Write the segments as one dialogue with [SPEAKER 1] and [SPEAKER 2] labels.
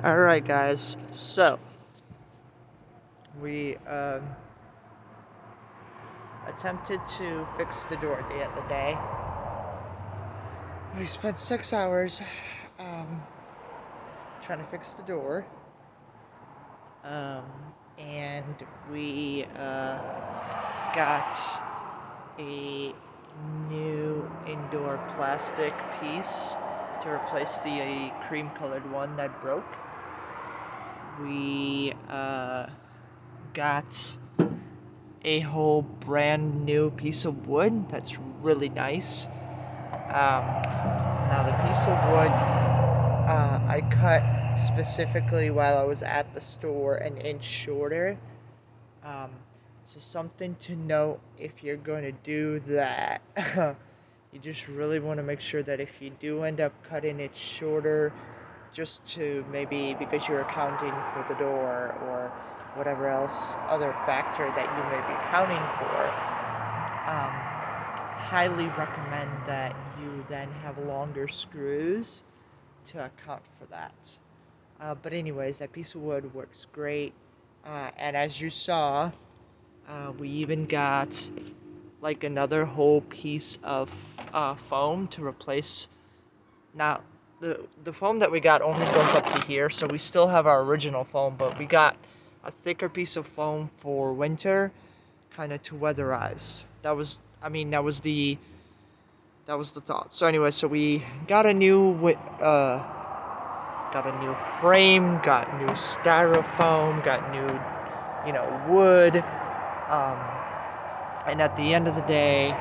[SPEAKER 1] Alright guys, so we attempted to fix the door at the end of the day. We spent 6 hours trying to fix the door. And we got a new indoor plastic piece to replace the cream colored one that broke. We got a whole brand new piece of wood that's really nice. Now the piece of wood I cut specifically while I was at the store an inch shorter. So something to note if you're going to do that. You just really want to make sure that if you do end up cutting it shorter, just to maybe because you're accounting for the door or whatever else other factor that you may be accounting for, highly recommend that you then have longer screws to account for that. But anyways, that piece of wood works great, and as you saw, we even got like another whole piece of foam to replace. Now the foam that we got only goes up to here, so we still have our original foam, but we got a thicker piece of foam for winter, kind of to weatherize. That was the thought. So anyway, so we got a new frame, got new styrofoam, got new, wood. And at the end of the day,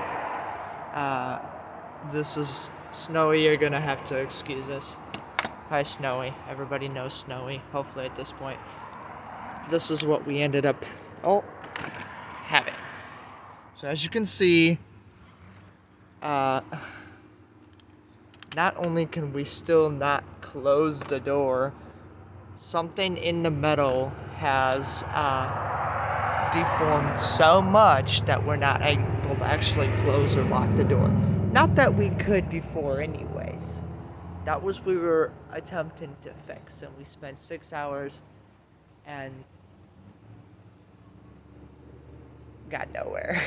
[SPEAKER 1] this is Snowy. You're gonna have to excuse us. Hi, Snowy. Everybody knows Snowy, hopefully at this point. This is what we ended up having. So as you can see, not only can we still not close the door, something in the metal has deformed so much that we're not able to actually close or lock the door. Not that we could before anyways. That was we were attempting to fix, and we spent 6 hours and got nowhere.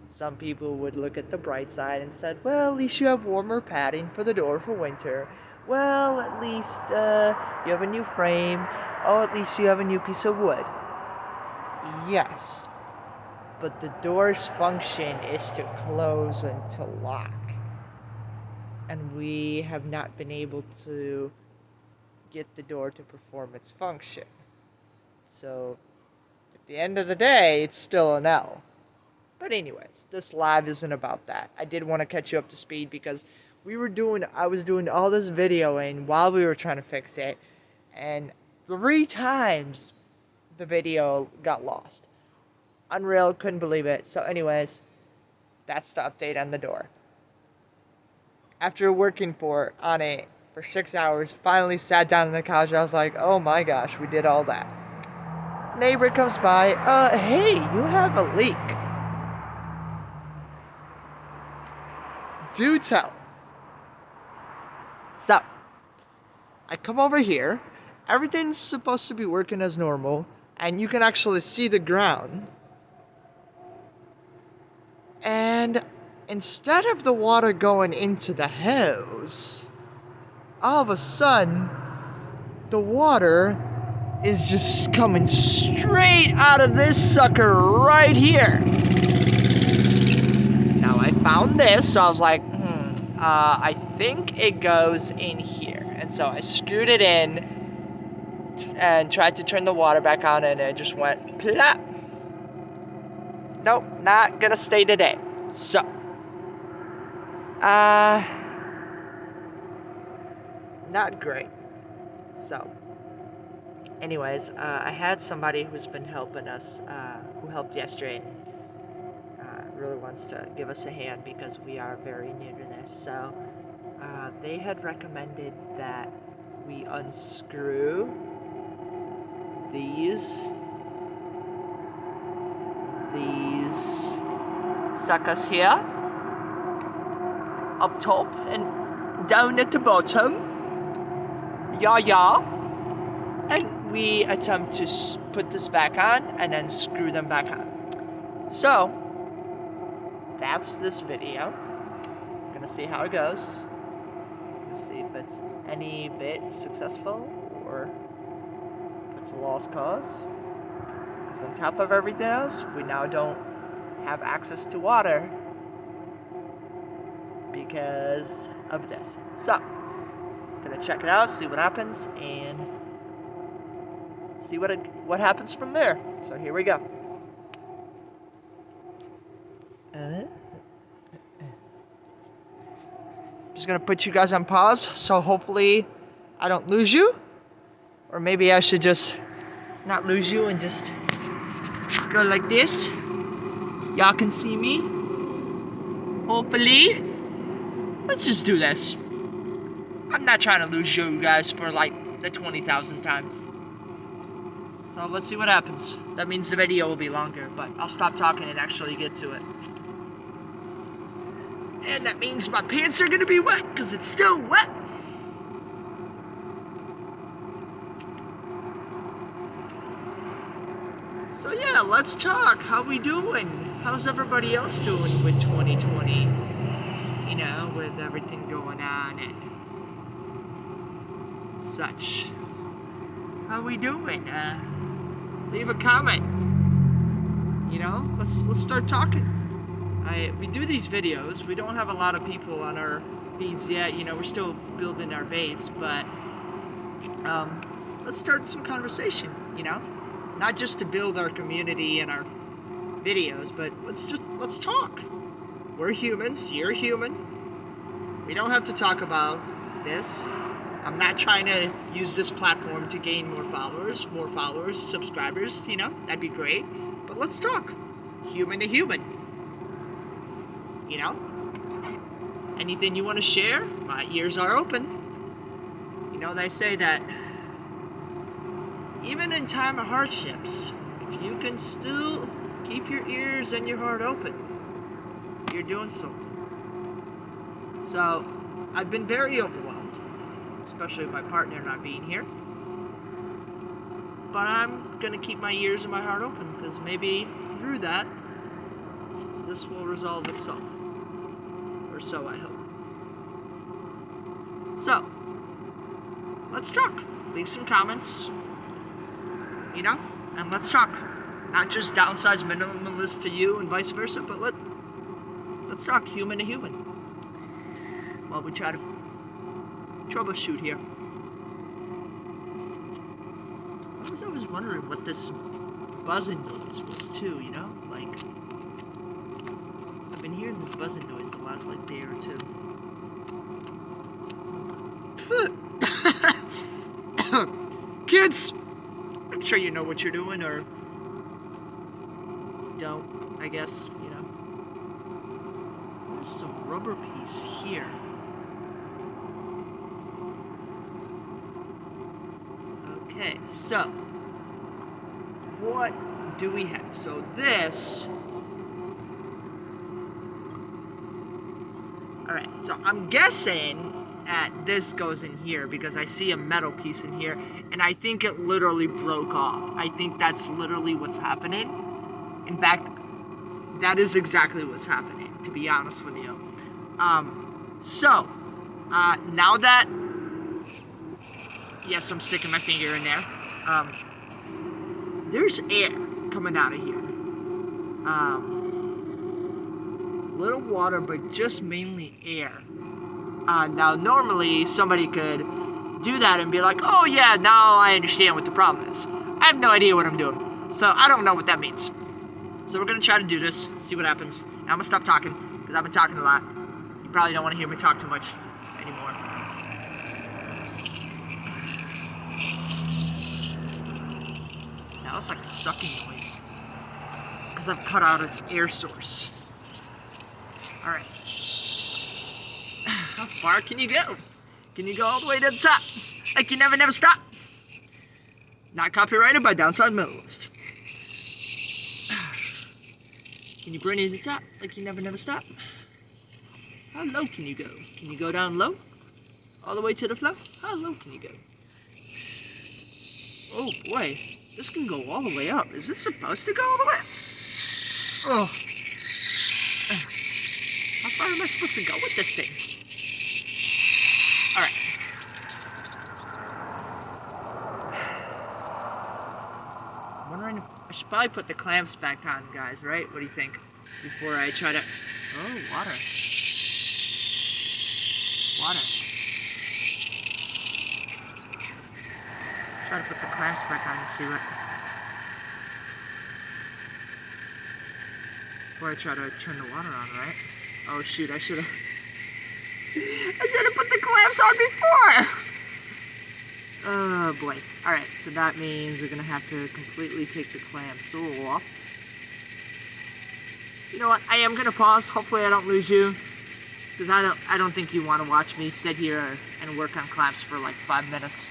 [SPEAKER 1] Some people would look at the bright side and said, well, at least you have warmer padding for the door for winter. Well, at least you have a new frame. Oh, at least you have a new piece of wood. Yes, but the door's function is to close and to lock. And we have not been able to get the door to perform its function. So, at the end of the day, it's still an L. But anyways, this live isn't about that. I did want to catch you up to speed because I was doing all this videoing while we were trying to fix it, and 3 times the video got lost. Unreal, couldn't believe it. So anyways, that's the update on the door. After working on it for 6 hours, finally sat down on the couch. I was like, oh my gosh, we did all that. Neighbor comes by, hey, you have a leak. Do tell. So, I come over here, everything's supposed to be working as normal, and you can actually see the ground. And instead of the water going into the hose, all of a sudden, the water is just coming straight out of this sucker right here. Now I found this, so I was like, I think it goes in here. And so I screwed it in and tried to turn the water back on, and it just went plop. Nope, not gonna stay today. So, not great. So, anyways, I had somebody who's been helping us, who helped yesterday, and really wants to give us a hand because we are very new to this. So, they had recommended that we unscrew these suckers here, up top and down at the bottom. Yeah. and we attempt to put this back on and then screw them back on. So that's this video. We're gonna see how it goes. See if it's any bit successful or if it's a lost cause. Because on top of everything else, we now don't have access to water because of this. So, gonna check it out, see what happens, and see what happens from there. So here we go. Just gonna put you guys on pause, so hopefully I don't lose you. Or maybe I should just not lose you and just go like this. Y'all can see me. Hopefully. Let's just do this. I'm not trying to lose you guys for like the 20,000th time. So let's see what happens. That means the video will be longer, but I'll stop talking and actually get to it. And that means my pants are gonna be wet, because it's still wet. So yeah, let's talk. How we doing? How's everybody else doing with 2020? You know, with everything going on and such. How we doing? Leave a comment. You know, let's start talking. We do these videos. We don't have a lot of people on our feeds yet. You know, we're still building our base, but let's start some conversation. You know, not just to build our community and our videos, but let's talk. We're humans. You're human. We don't have to talk about this. I'm not trying to use this platform to gain more followers, subscribers. You know, that'd be great. But let's talk, human to human. You know, anything you want to share, my ears are open. You know, they say that even in time of hardships, if you can still keep your ears and your heart open, you're doing something. So, I've been very overwhelmed, especially with my partner not being here. But I'm going to keep my ears and my heart open, because maybe through that, this will resolve itself. Or so I hope. So, let's talk. Leave some comments, you know, and let's talk. Not just downsize minimalist to you and vice versa, but let's talk human to human. While we try to troubleshoot here. I was always wondering what this buzzing noise was too, you know? Like, I've been hearing this buzzing noise the last like day or two. Kids! I'm sure you know what you're doing, or don't, I guess, you know. There's some rubber piece here. Okay, so what do we have? So this, alright, so I'm guessing that this goes in here because I see a metal piece in here and I think it literally broke off. I think that's literally what's happening. In fact, that is exactly what's happening, to be honest with you. So now that, yes, I'm sticking my finger in there. There's air coming out of here. Little water, but just mainly air. Now, normally somebody could do that and be like, oh yeah, now I understand what the problem is. I have no idea what I'm doing. So I don't know what that means. So we're going to try to do this, see what happens. Now I'm going to stop talking, because I've been talking a lot. You probably don't want to hear me talk too much anymore. Now it's like a sucking noise, because I've cut out its air source. Alright. How far can you go? Can you go all the way to the top? Like you never stop? Not copyrighted by Downside Minimalist. Can you bring it to the top? Like you never stop? How low can you go? Can you go down low? All the way to the floor? How low can you go? Oh boy, this can go all the way up. Is this supposed to go all the way? Oh. How far am I supposed to go with this thing? Alright. I'm wondering if I should probably put the clamps back on, guys, right? What do you think? Before I try to... Oh, water. Water. Try to put the clamps back on to see what... Before I try to turn the water on, right? Oh shoot, I should've... I should've put the clamps on before! Oh boy. Alright, so that means we're gonna have to completely take the clamps off. You know what, I am gonna pause. Hopefully I don't lose you. Because I don't think you want to watch me sit here and work on clamps for like 5 minutes.